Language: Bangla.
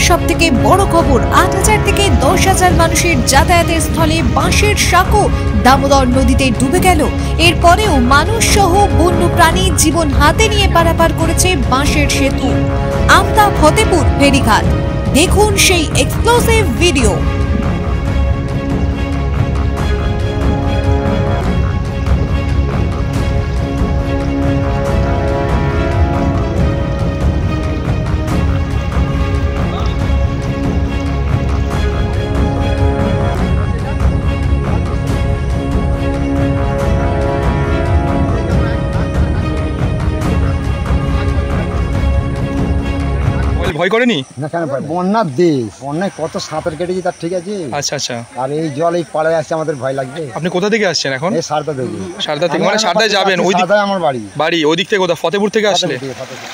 সবথেকে বড় খবর, ৮,০০০ থেকে ১০,০০০ মানুষের যাতায়াতের স্থলে বাঁশের সাঁকো দামোদর নদীতে ডুবে গেল। এরপরেও মানুষ সহ বন্য প্রাণী জীবন হাতে নিয়ে পারাপার করেছে বাঁশের সেতু আমতা ফতেপুর ফেরিঘাট। দেখুন সেই এক্সক্লুসিভ ভিডিও। ভয় করেনি না কেন বন্যার দেশ, বন্যায় কত সাঁতার কেটেছি তার ঠিক আছে। আচ্ছা আচ্ছা। আর এই জল এই পাড়ায় আসছে, আমাদের ভয় লাগবে। আপনি কোথা থেকে আসছেন এখন? এই সারদা থেকে। সারদা থেকে মানে সারদায় যাবেন? ওই দিক আমার বাড়ি ওই দিক থেকে কোথা? ফতেপুর থেকে আসলে? ফতেপুর।